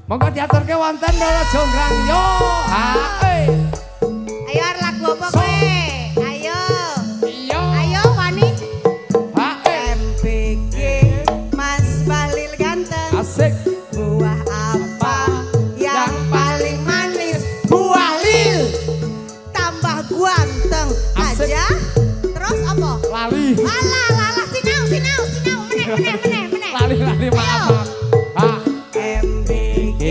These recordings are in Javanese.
Monggo diaturke wonten Loro Jonggrang yo. Ayo arep lagu apa kowe? Ayo. Iya. Ayo wani. Hae. MPG Mas Balil ganteng. Asik. Buah apa yang paling manis? Buah lil. Tambah ganteng Asik. aja. Terus apa? Lali. Alah, sinau. Meneh. Lali maaf. MBG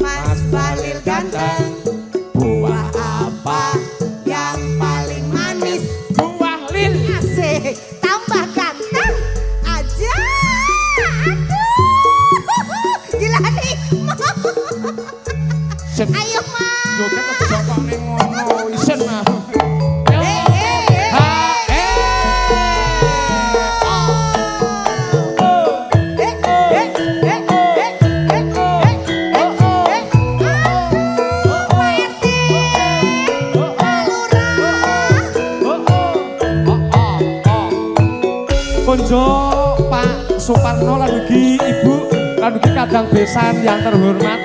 Mas Balil ganteng. Buah apa yang paling manis? Buah lil. Asik. Tambah ganteng aja. Aduh. Gila nih. Ayo, Mas. Joget aja kok ning ngono isen mah. Konjo Pak Suparno lan ugi Ibu lan ugi Kadang Besan yang terhormat.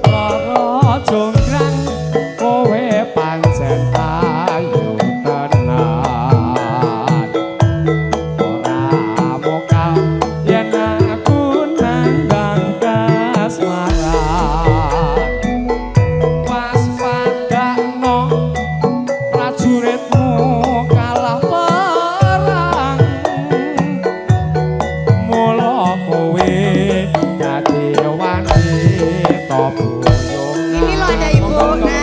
Loro Jonggrang kowe pancen ayu tenan. Ora mokal yen aku nandang kasmaran. Pas padakno prajuritmu kalah perang. Mula kowe dadi wanita buyung. Ini lo ada ibu. Nah.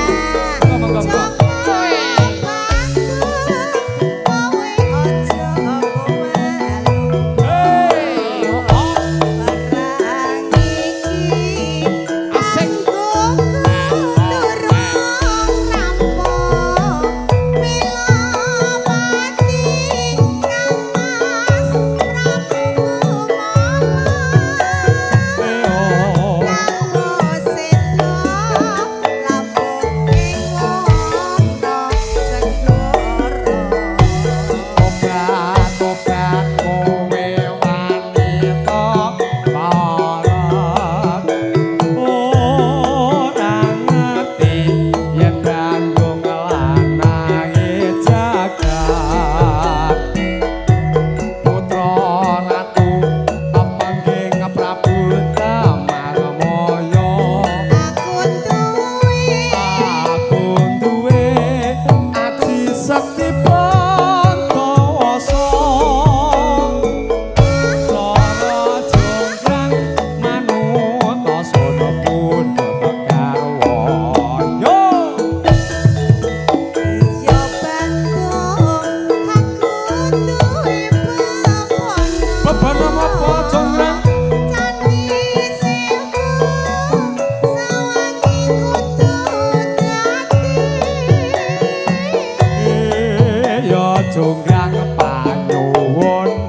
Jonggrang panyuwun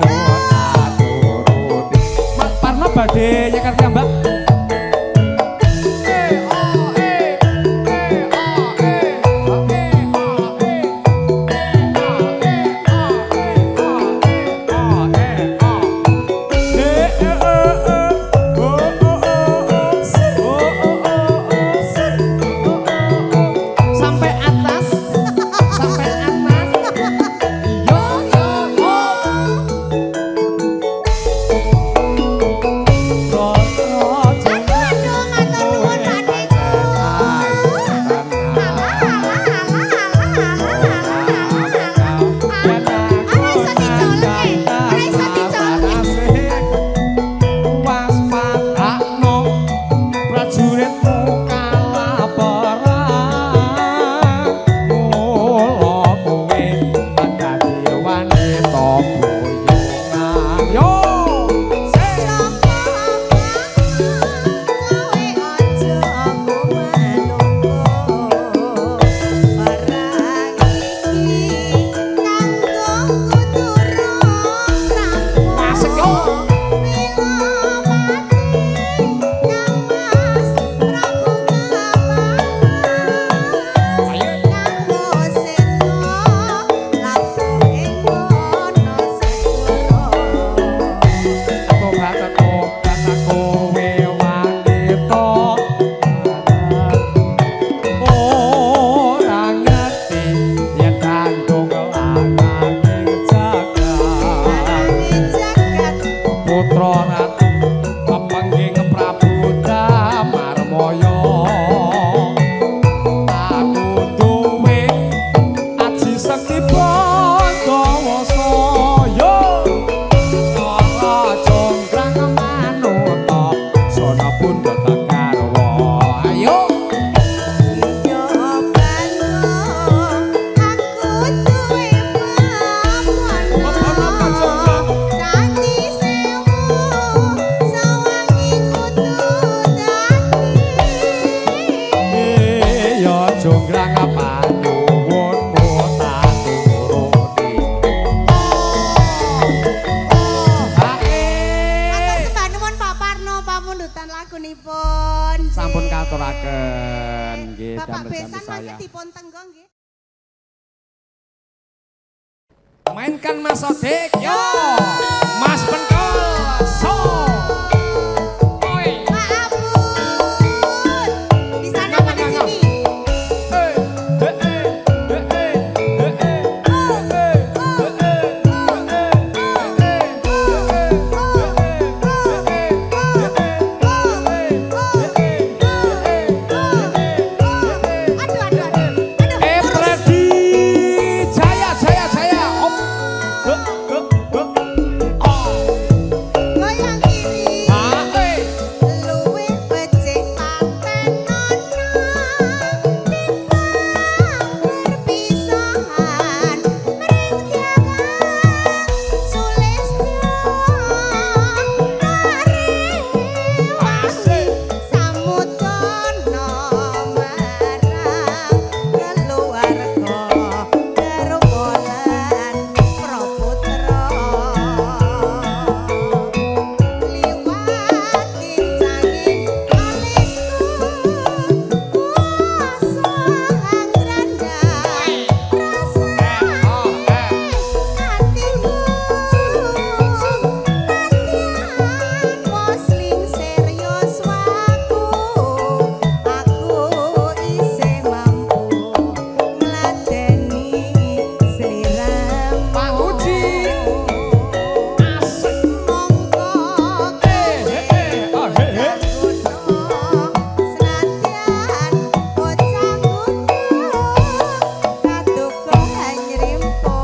aturuti. Mak Parno badhe nyeker Mbak. lanjutan lagunipun. Sampun katuraken nggih Bapak damel Besan saya. mangke dipun tenggo nggih. Mainkan Mas Odik, yo Mas Pentol, so. Oi. Pak Abud. Di sana apa di sini? Goyang kiri. Luwih becik paten nono. Timbang berpisahan. Mring tiagang sulistyo. Nari wangi samudana marang keluarga gerombolan praputra. Liwatin sanging alisku kuasa anggrandang rasane atiku latihan posling serius waku aku isih mampu ngladeni sliramu Pak Uji. Asik. monggo Oh, he he. senadyan bocah kudu kaduka nyrimpo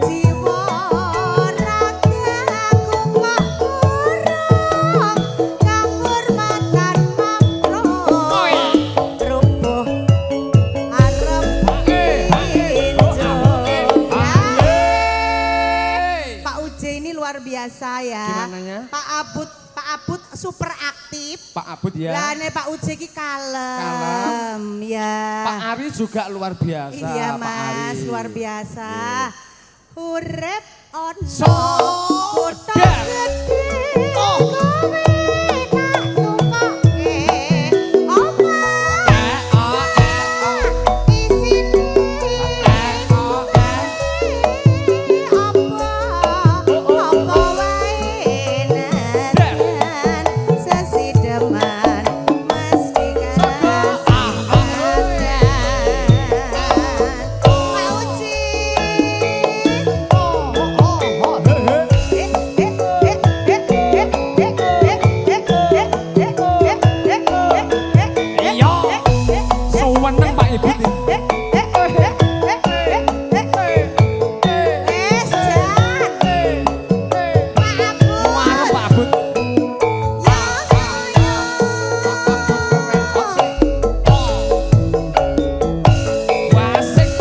jiwa ragaku kok urung kahormatan makro rubuh arep pinjo. Pak Uje ini luar biasa ya. Gimananya? Pak Abud super aktif. Pak Abud ya. Lah nek Pak Uje ki kalem. Kalem. Ya. Pak Ari juga luar biasa. Iya Pak Mas, Ari. luar biasa. Urip ono Sodat. kutha gedhe kowe tak tukoke omah isine apa wae najan sesideman mesti kan Pak Uji Iya. Suweneng Pak Ibu. Warep Pak Abud. Wasik.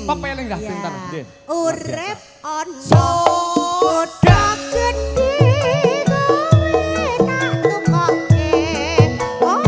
Pepeling dah Ya. pinter. Nggih. Urip ono Soda. gedhe kowe tak tukoke omah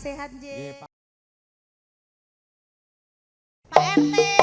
sehat nggih. Nggih, Pak RT.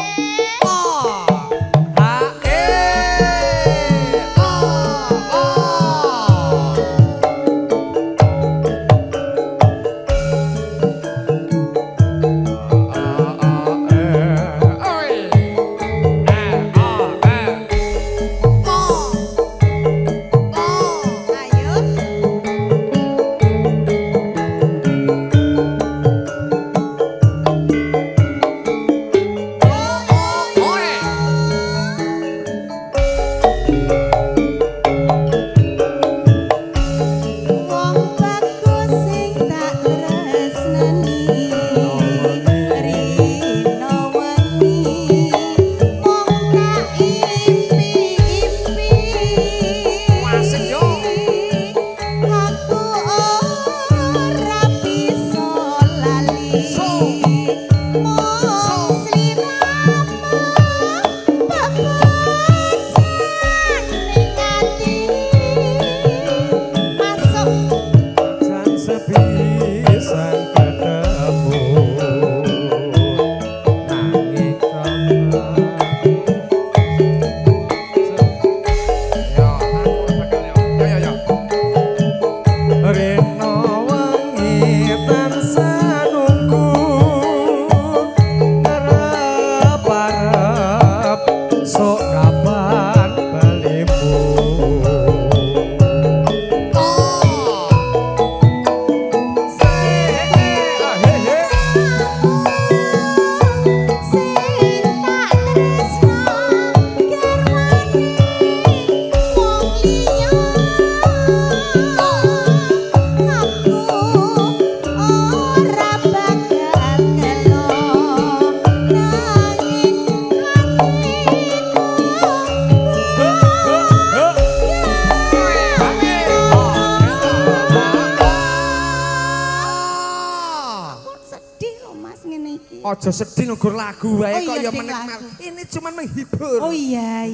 Ojo sedih nugur lagu wae kok iya, ya ding, menikmati. lagu. Ini cuma menghibur. Oh iya.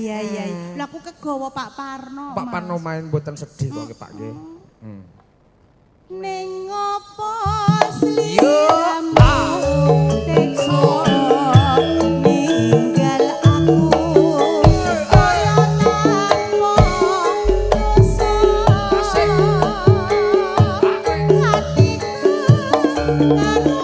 Lah aku kegawa Pak Parno. Pak Parno main mboten sedih kok Pak nggih. Ning opo sliramu teko ninggal aku kaya tanpa dosa hatiku karo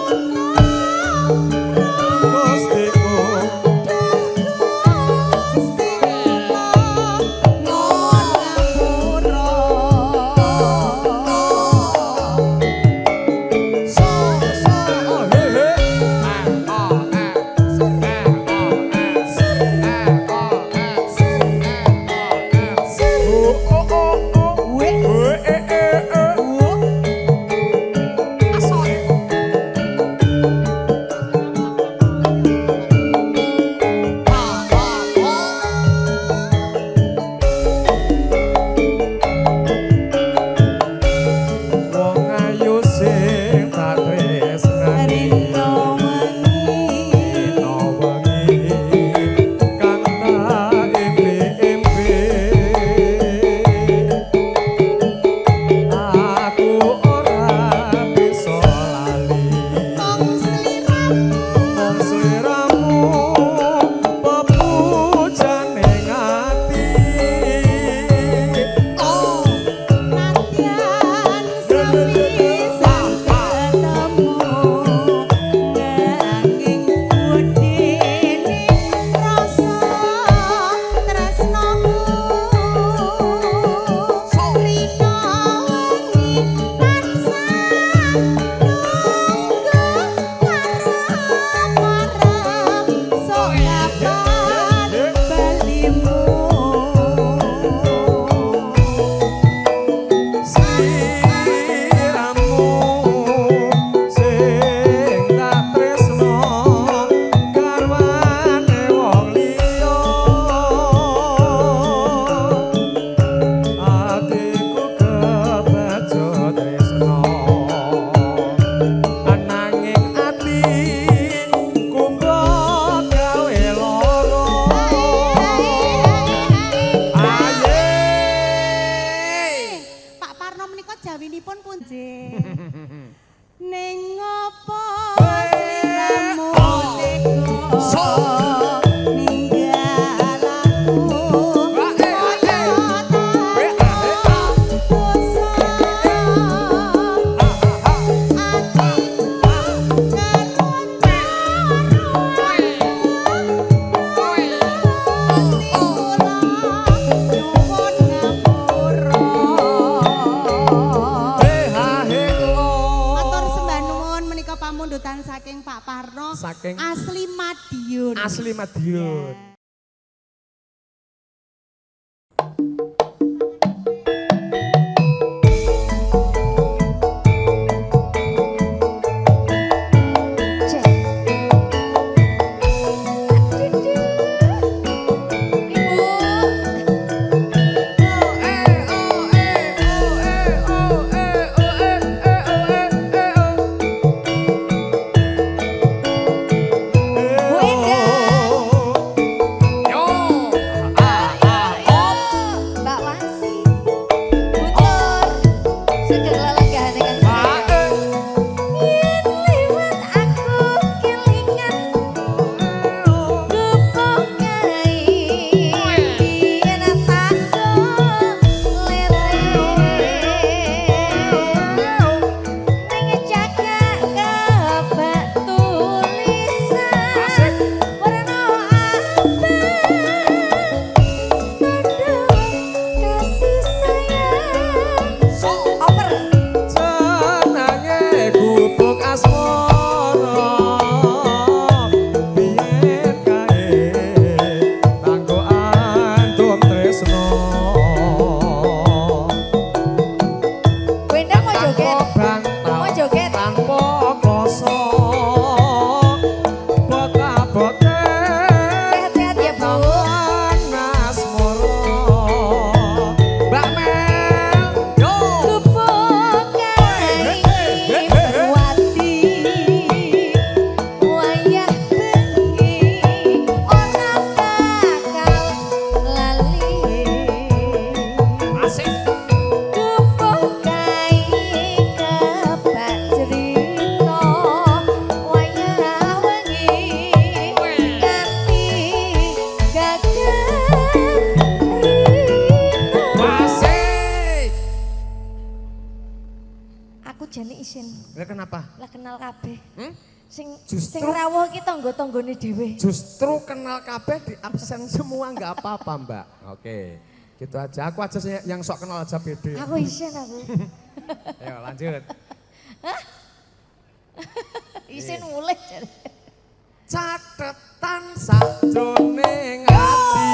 Oh saking Asli Madiun. asli Madiun. Lah kenal kabeh. Sing Justru- sing rawuh ki tangga-tanggane dhewe. Justru kenal kabeh di absen semua nggak apa-apa Mbak. Oke, gitu aja. Aku aja yang sok kenal aja pede. Aku isin aku. Ayo lanjut. Isin mulih jare. Catetan sajroning ati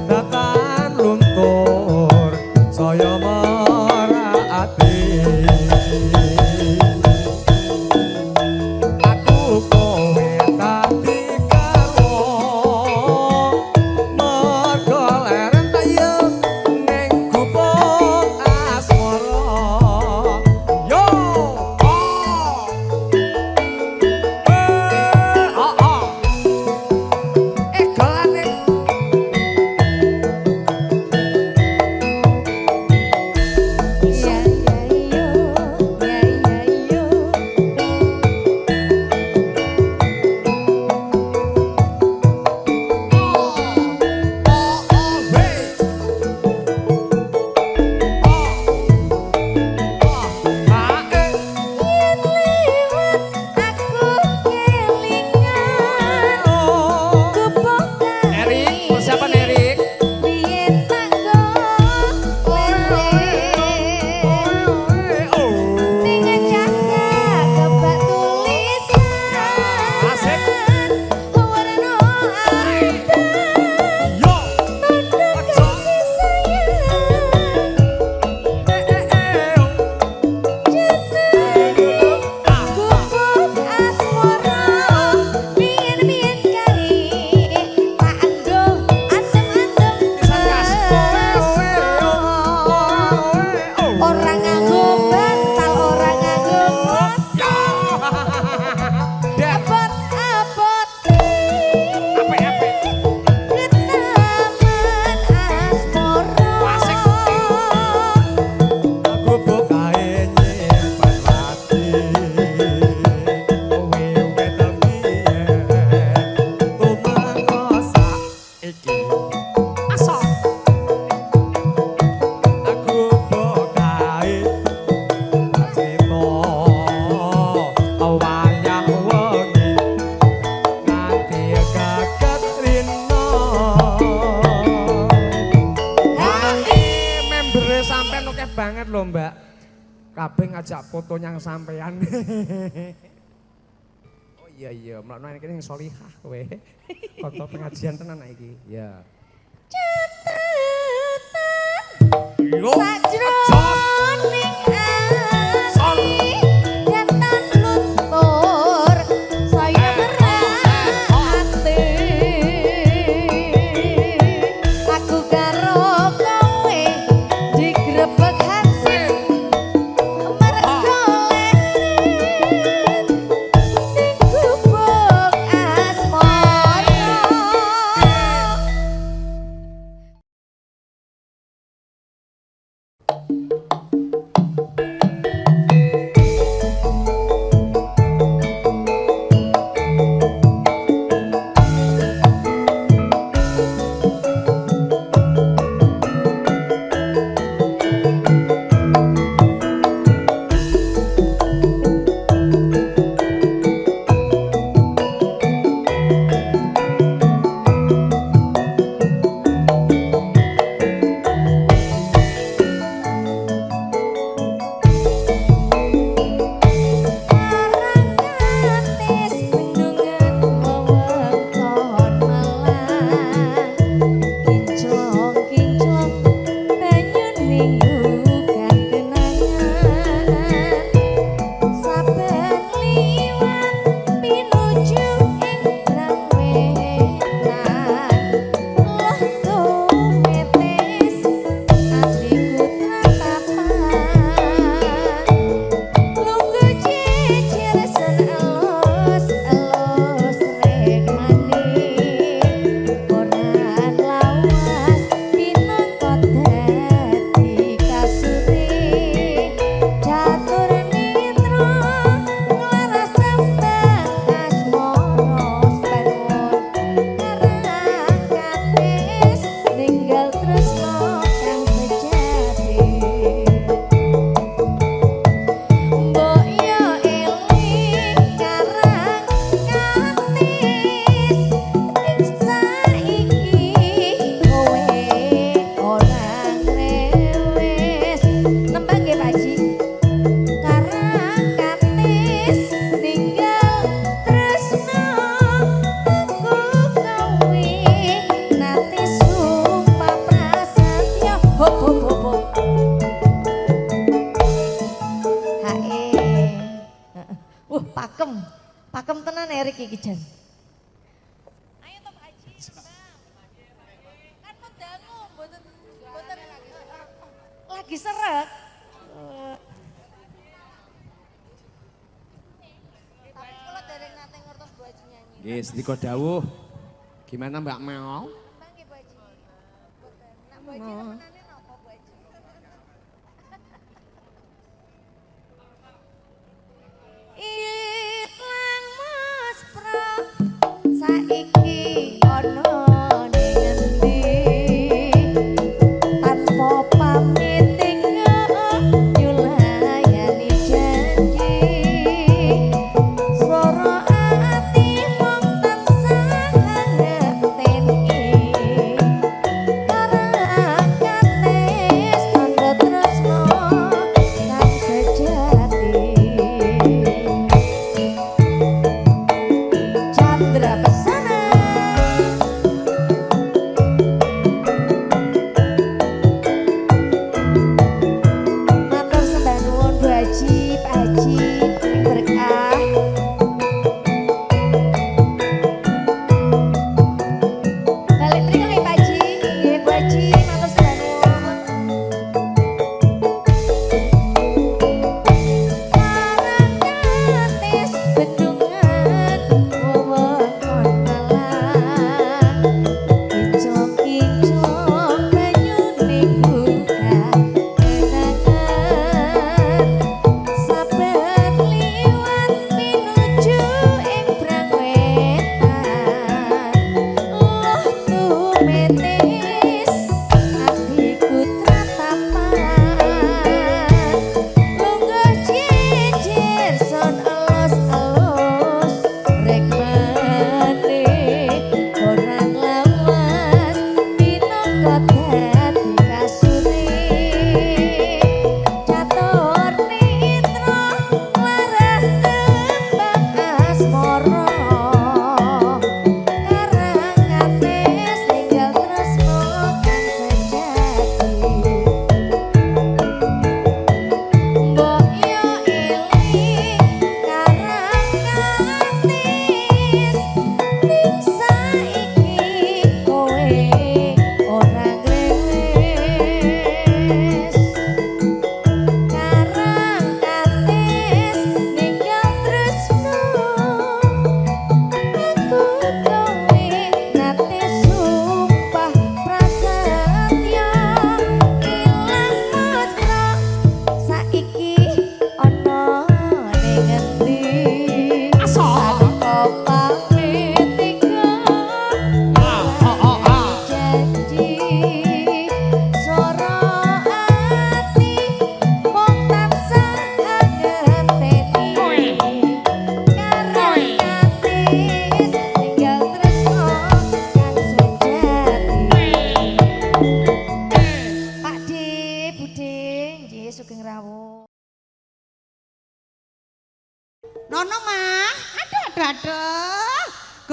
datan luntur saya merati aku kowe tadi karo mergo leren tayo ning gubuk asmara yo Iya iya iya. Iya iya iya. Yen liwat aku kelingan. Gubuk Erik, persiapan Erik. biyen tanggo lele. Ning jaga kebak tulisan. Asik. Warna abang Yo. tanda kasih sayang. Gubuk asmara biyen-biyen kali tak anggo antem-antem. Orang nganggo bantal, orang nganggo bos. Abot-abot ketaman asmara. Gubuk kae nyimpen mati kowe wetel biyen tumangka saiki asal aku bokae cerita wayah wengi nganti kaget rino member sampean oke banget loh Mbak. Kabeh ngajak foto yang sampean. Iya, mlakno iki sing sholihah kowe. Kanca pengajian tenan iki. Ya. Yo. Sajroning ati yen tan luntur saya merati aku karo kowe digrebeg hasil mergo ning gubuk asmara. Pakem tenan Erik iki jan. Ayo to Pak Haji. Kan mendangu mboten lagi seret. Tapi kula dereng nate ngertos Bu Haji nyanyi. Nggih, sedika dawuh. Gimana Mbak Mel? Mbak nggih Bu Haji. Mboten. Nak Bu Haji temenane napa Bu Haji? Ilang Mas Pro saiki ana ning endi tanpa pamit nyulayani janji swara ati mung tansah ngeteni karakates tanda tresno kang sejati. Chandra Pesana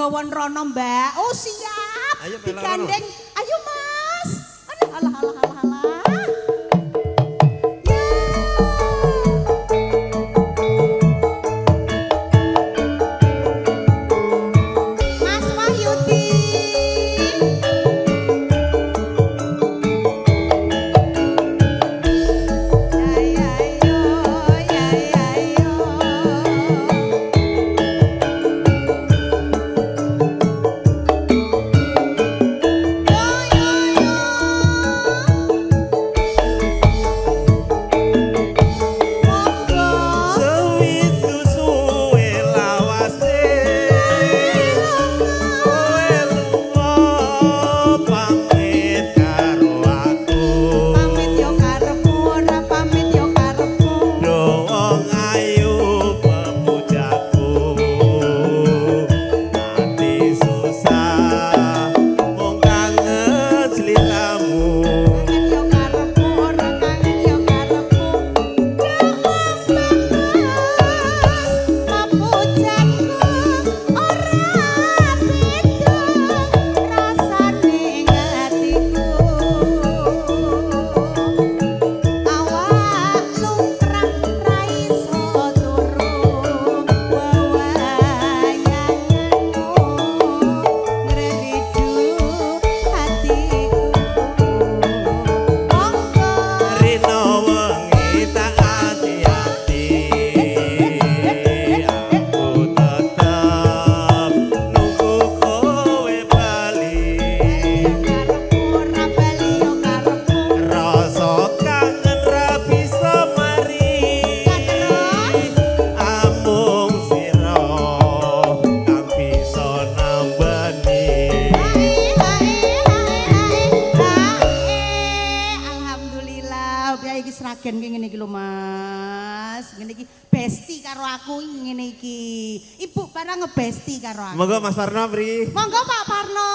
Gawon rono Mbak. Oh siap. Ayo, Bella digandeng. Ayo Mas. Aduh alah alah alah alah. Ya. Mas Wahyudi. Ya ya yo, ya ya yo. Sewitu suwe lawase kowe lunga pamit karo aku Pamit yo karepmu ora pamit yo karepmu. Dong ayu pemujaku ati susah mung kangen sliramu Kangen yo karepmu ora kangen yo karepmu. Mapujaku ora beda rasane ngatiku. Awak lumrah ra iso turu wewayanganmu ngrewidu hatiku. Monggo Rino wengi tak hati-hati aku tetep nunggu kowe bali karepmu ora bali yo karepmu. rasa kangen ra bisa mari amung sira kang bisa nambani Alhamdulillah, biaya iki sragen ki ngene iki lho Mas. Ngene iki besti karo aku ngene iki. Ibu barang ngebesti karo aku. monggo Mas Parno mriki Monggo Pak Parno.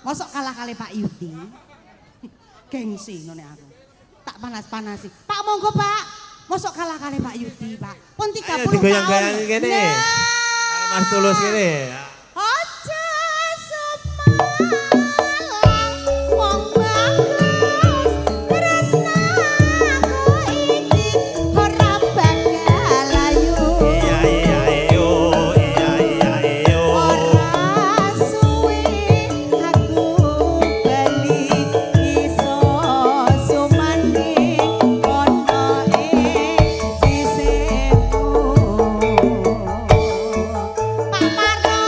Mosok kalah kali Pak Yudi. Gengsi ngene aku. Tak panas-panasi. Pak monggo Pak. Mosok kalah kali Pak Yudi, Pak. Pun 30 ayo tahun. digoyang-goyangi kene Nah. karo Mas Tulus kene Aja semalang wong bagus tresnaku iki ora bakal layu. iya iya iyo iya iya iyo Ora suwe aku bali iso sumane ana ing sisihmu. Pak Parno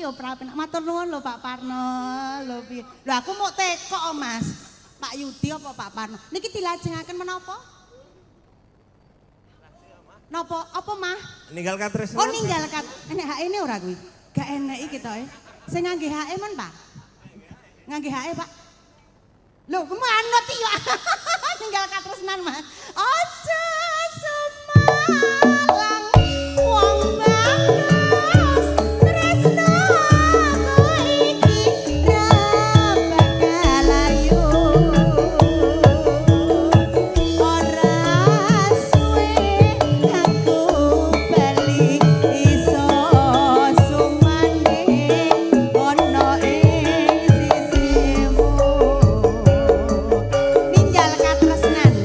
lho prapenak. Matur nuwun lho Pak Parno. Lho piye? Lho aku mau teko Mas. Pak Yudi apa Pak Parno? Niki dilajengaken menapa? Napa? Apa mah? Ninggal katres. Oh ninggal kat. Enek HE ini ora kuwi? Gak enek iki to. Sing ngangge HE men, Pak. Ngangge HE, Pak. Lho, manut iki. Ninggal katresnan, Mas. Aja semalang wong bagus tresno iki ra bakal ayu. Ora suwe aku bali iso sumane ono ing sisimu. Ninggal katresnan.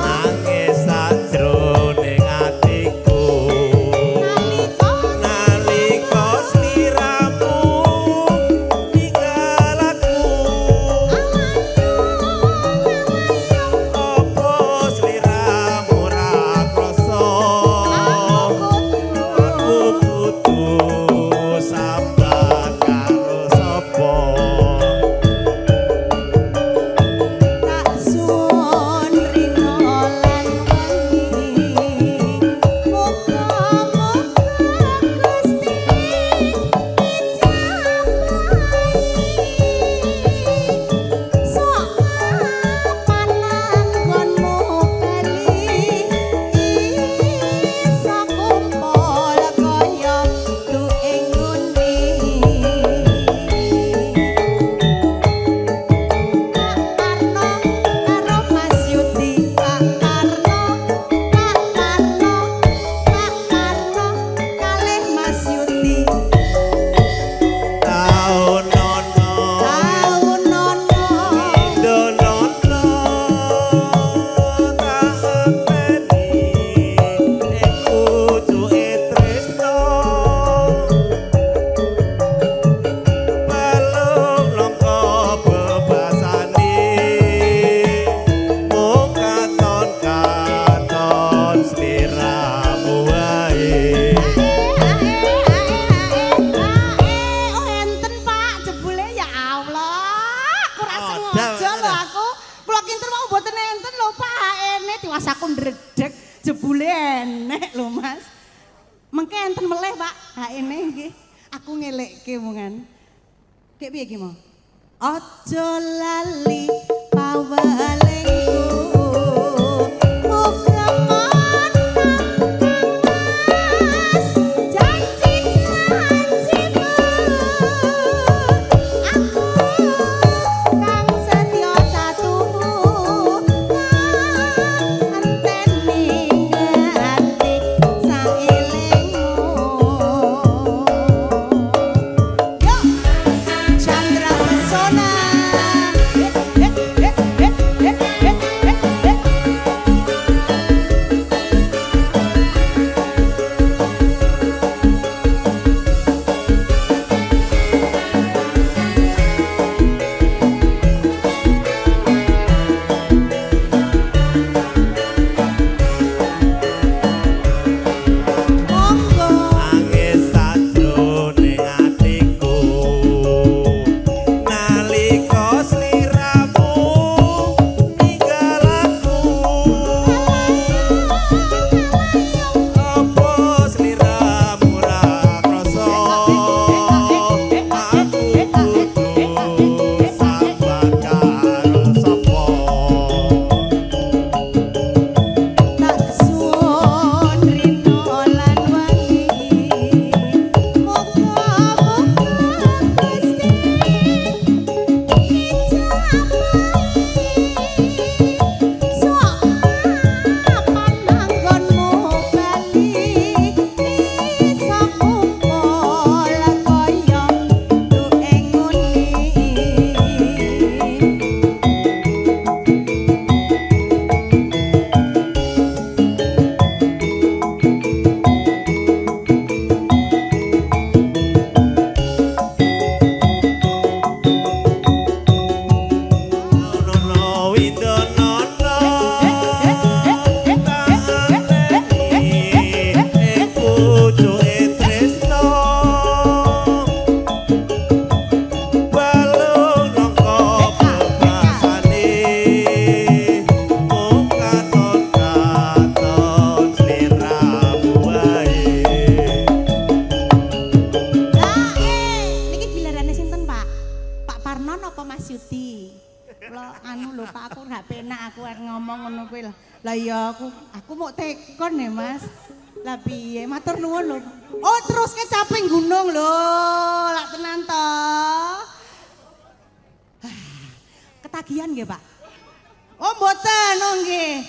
Nangis sajroning atiku nalika sliramu ninggal aku opo sliramu ra krasa aku kudu sambat karo sapa Tak suwun rino lan wengi muga-muga Gusti ijabahi sok panan nggonmu bali iso kumpul kaya tuing ngundi. Pak Parno karo Mas Yudi. Pak Parno kalih Mas Yudi. taun nono Taun nono Donono tak empeni ing pucuke tresno balung langka bebasane mung katon sliramu wae Oh enten Pak jebule ya Allah. Kurang Oh, sengaja dah, lho aku. Kula kinten mau mboten enten lho Pak ene diwasaku ndredeg jebule enek lho Mas. Mengke enten meleh Pak ene nggih. Aku ngelekke mungan. Kayak piye iki mau? Aja lali pawelengku. Muga Mas janji-janjimu aku kang setya satumu ngenteni ngati saelengmu. Yo Chandra Pesona. Lah anu lho Pak, aku gak penak aku arep ngomong ngono kuwi lah. Lah iya aku mau tekon ya Mas. Lah piye? Matur nuwun lho. Oh, terus ke caping gunung lho. Lak tenan to. Ketagihan nggih, Pak? Oh, mboten, oh nggih.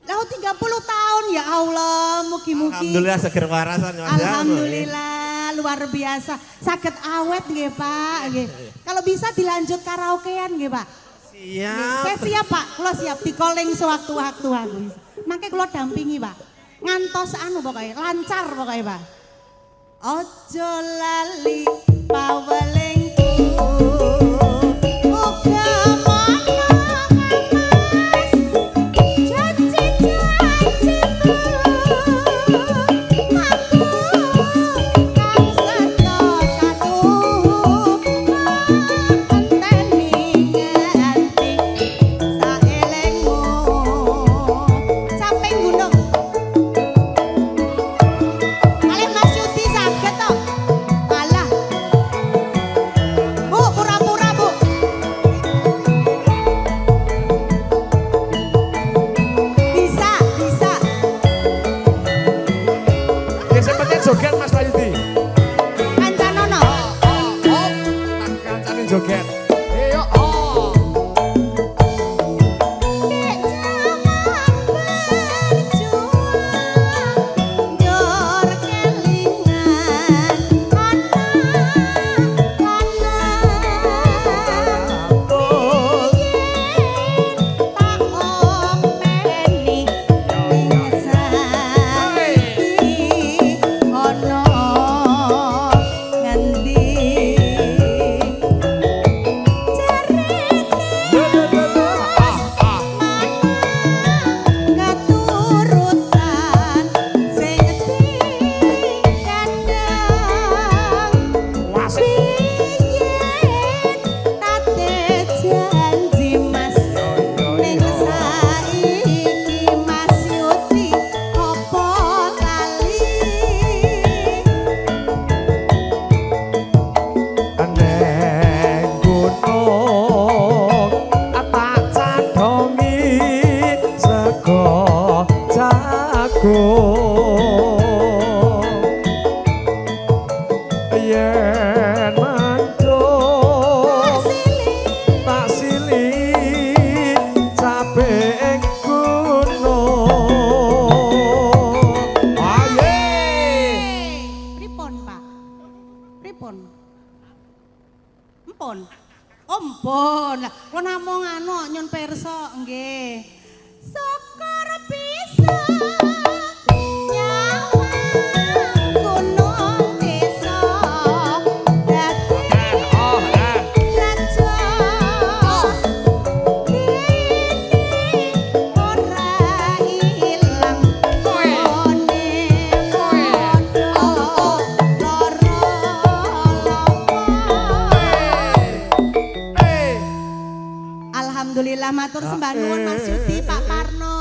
Lah 30 tahun ya Allah, mugi-mugi. Alhamdulillah seger warasan Mas. Alhamdulillah, luar biasa. Saged awet nggih, Pak, nggih. Kalau bisa dilanjut karaokean nggih, Pak. Siap. Saya siap, Pak. Kula siap dikoling sewaktu-waktu aku. Mangke kula dampingi, Pak. Ngantos anu pokoknya, lancar pokoknya, Pak. Ojo lali pawelingku. Joget Mas Bayudi. Kancanono. Tak kancane joget. Ayo oh. Yen mantuk tak silih capek gunung. Aye. Pripun, Pak? Pripun? Empun. Oh, empun. Lah, kula namung anu nyun pirsa nggih. Syukur bisa Alhamdulillah matur sembah nuwun Mas Yudi, Pak Parno.